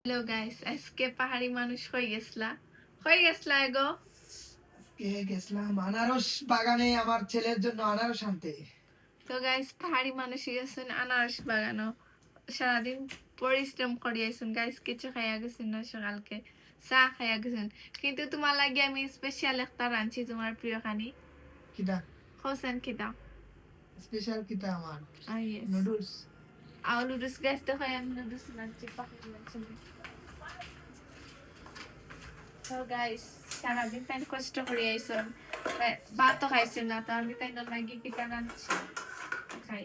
Hello guys, আজকে পাহাড়ি মানুষ হয়ে গেছলা গো। গেছিলাম আনারস বাগানে আমার ছেলের জন্য আনারস আনতে। তো গাইস, পাহাড়ি মানুষ গেছেন আনারস বাগানো, সারাদিন পরিশ্রম করিয়াছেন গাইস। কিছু খাইয়া গেছেন না, সকালকে চা খাইয়া গেছেন। কিন্তু তোমার লাগে আমি স্পেশাল একটা রাঁধছি, তোমার প্রিয় খানি। কিটা হোসেন খিদা স্পেশাল কিটা আমার ইয়েস, নুডলস। আর নুডলস গাইস। তো খাই আমি নুডলস রাঁধছি পাহাড়ি মানুষের। তো গাইস, সারাদিন তাই কষ্ট করে আইসন, ভাতও খাইছেন না, তো আমি তাই লাগি কিটা রাঁধছি খাই।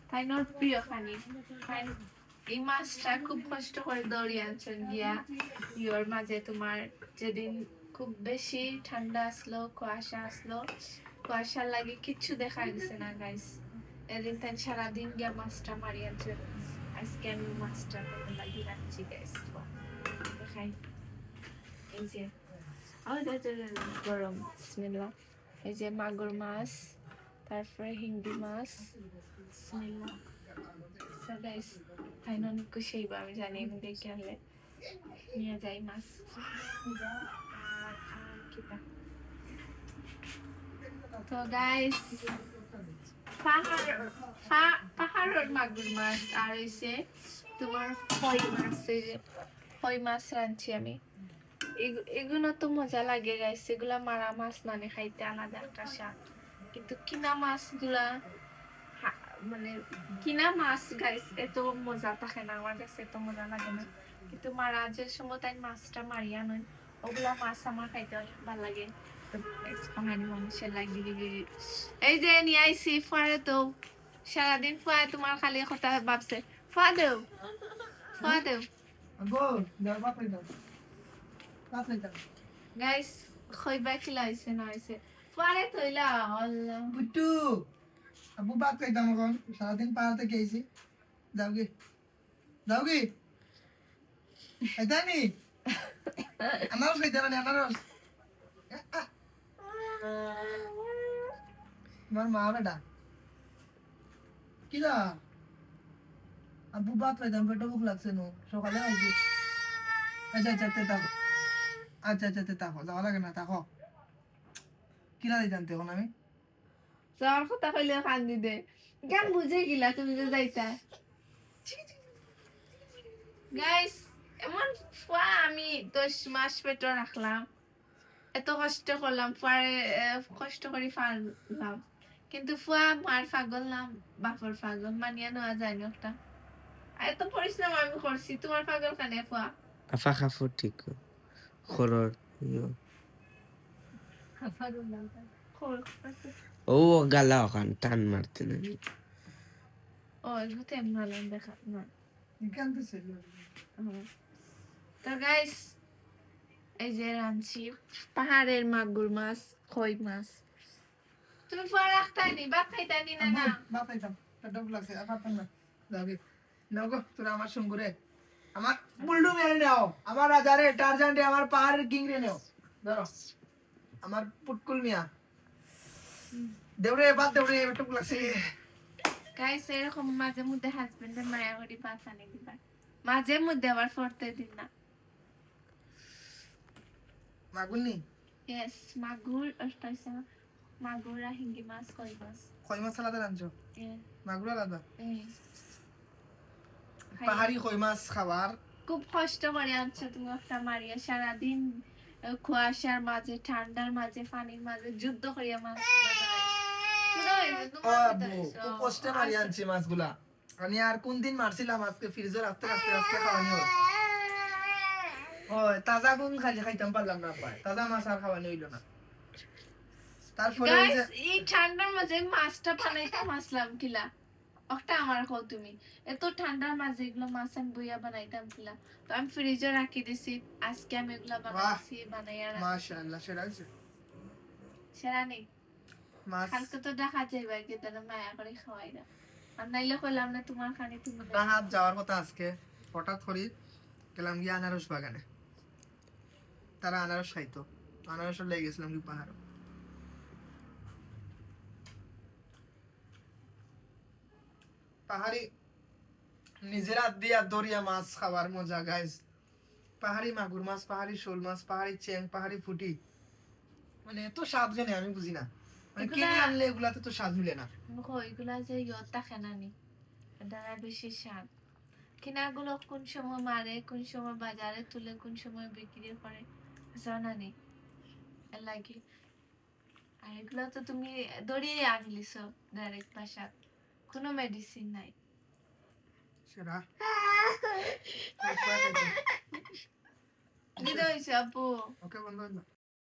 তাই নোর প্রিয় খানি। এই মাছটা খুব কষ্ট করে দৌড়িয়ে আনছেন গিয়া ইয়োর মাঝে। তোমার যেদিন খুব বেশি ঠান্ডা আসলো, কুয়াশার লাগে কিচ্ছু দেখা গেছে না গাইস। এদিন তাই সারাদিন গিয়া মাছটা মারি আনছেন। আজকে আমি মাছটা লাগিয়ে রাখছি গাইস, দেখাই। এই যে গরম, বিসমিল্লাহ। এই যে মাগুর মাছ, তারপরে হিন্দি মাছ, বিসমিল্লাহ। So guys, তাই না অনেক খুশি হইবা, আমি জানি। আমি দেখে আনলে নিয়ে যাই মাছ। তো গাইস, পাহাড়ের মাগুর মাছ আর হইছে তোমার ফই মাছ। এই যে ফই মাছ রাঁধছি আমি। এগুলো তো মজা লাগে গাইস, এগুলা মারা মাছ মানে খাইতে আলাদা একটা স্বাদ। কিন্তু কিনা মাছগুলা মানে কিনা মাছ গাইস এত মজা থাকে না, আমার কাছে এত মজা লাগে না। কিন্তু মারা যে সময় তাই মাছটা মারিয়া নয়, ওগুলা মাছ আমার খাইতে অনেক ভালো লাগে। পাহাড়ি মানুষের লাগে। এই যে নিয়ে আইসি ফুয়ারে, তো সারাদিন ফুয়ারে তোমার খালি কথা ভাবছে। ফুয়া দেও, ফুয়া দেও গাইস। খইবা খিলা হইছে না হইছে ফুয়ারে তৈলা আল্লাহ বুট্টু আবু বাত কইতাম এখন সারাদিন পাহাড় থেকে আইছি। যাও গে খাইতানি আনারস খাইতানি আনারস। আমার মা বেটা কিরা আবু বাত কইতাম পেটে ভুক লাগছে নো সকালে আইছি। আচ্ছা আচ্ছা তে তাকো, আচ্ছা আচ্ছা তে তাকো, যাওয়া লাগে না তাকো। কিরা দিতাম এখন আমি যাওয়ার কথা কইলে কান্দি দে। কেন বুঝে গিলা তুমি যে যাইতা গাইস। এমন ফুয়া আমি 10 মাস পেটে রাখলাম, এত কষ্ট করলাম ফুয়ারে, কষ্ট করে ফারলাম। কিন্তু ফুয়া মার পাগল না বাপর পাগল, মানিয়া নেওয়া যায় না একটা। এত পরিশ্রম আমি করছি, তোমার পাগল কানে ফুয়া। আফা খাফো ঠিক খরর ও গালা ওখান টান মারতে না ও এগুতে এমন দেখা না। এখান তো ছিল তো গাইস, এই যে রাঁধছি পাহাড়ের মাগুর মাছ, খই মাছ। তুমি ফুয়া রাখতানি, ভাত খাইতানি না না? বাপ খাইতাম পেটে ভুক লাগছে আর পারতাম না। যাবি নাও গো তোরা আমার সঙ্গ রে, আমার বুল্ডু মেরে নাও, আমার রাজারে টারজান রে, আমার পাহাড়ের কিং রে নাও। ধরো আমার পুটকুল মিয়া দেউরে বাদ দেউরে পেটে ভুক লাগছে। গাইস, এরকম মাঝে মধ্যে হাজবেন্ডের মায়া করি পাতানি দিবা, মাঝে মধ্যে আবার ফরতে দিন না। মাগুল নি ইয়েস, মাগুর অষ্টাইছে, মাগুর আর হিঙ্গি মাছ, কই মাছ। কই মাছ আলাদা রাঁধছো, Yeah. মাগুর আলাদা। Yes. পাহাড়ি কই মাছ খাবার খুব কষ্ট করে আনছো তুমি একটা মারিয়া, সারাদিন কুয়াশার মাঝে, ঠান্ডার মাঝে, পানির মাঝে যুদ্ধ করিয়া মাছ খুব কষ্টে মারি আনছি মাছগুলা। আমি আর কোন দিন মারছিলাম, আজকে ফ্রিজে রাখতে রাখতে আজকে খাওয়ানি হয়। ওই তাজা কোন খালি খাইতাম পারলাম না, পায় তাজা মাছ আর খাওয়ানি হইলো না। তারপরে ওই যে এই ঠান্ডার মাঝে মাছটা বানাইতাম আসলাম কিলা, ওটা আমার কও তুমি। এত ঠান্ডার মাঝে এগুলো মাছ আমি বইয়া বানাইতাম কিলা, তো আমি ফ্রিজে রাখি দিছি। আজকে আমি এগুলা বানাইছি, বানাইয়া মাশাআল্লাহ সেরা হইছে। সেরা নেই মাছ কালকে তো দেখা যাইবা কি তারা মায়া করে খাওয়াই না। আর নাইলে কইলাম না তোমার খানি তুমি রাহাত যাওয়ার কথা আজকে, হঠাৎ করে গেলাম গিয়ে আনারস বাগানে। তারা আনারস খাইতো, আনারস লেগে গেছিলাম কি পাহাড়। পাহাড়ি নিজের হাত দিয়া দরিয়া মাছ খাওয়ার মজা গাইস। পাহাড়ি মাগুর মাছ, পাহাড়ি শোল মাছ, পাহাড়ি চেং, পাহাড়ি ফুটি, মানে এত স্বাদ জানি আমি বুঝি না, মানে এগুলা- কিনে আনলে এগুলাতে তো স্বাদ মিলে না। ওইগুলা যে থাকে না নি, দ্বারা বেশি স্বাদ। কিনাগুলো কোন সময় মারে, কোন সময় বাজারে তুলে, কোন সময় বিক্রি করে জানা নেই, এর লাগি। আর এগুলো তো তুমি দড়িয়ে আনলিছ ডাইরেক্ট বাসা, কোনো মেডিসিন নাই। সেরা দিতে হয়েছে আপু। ওকে বন্ধ হইলো।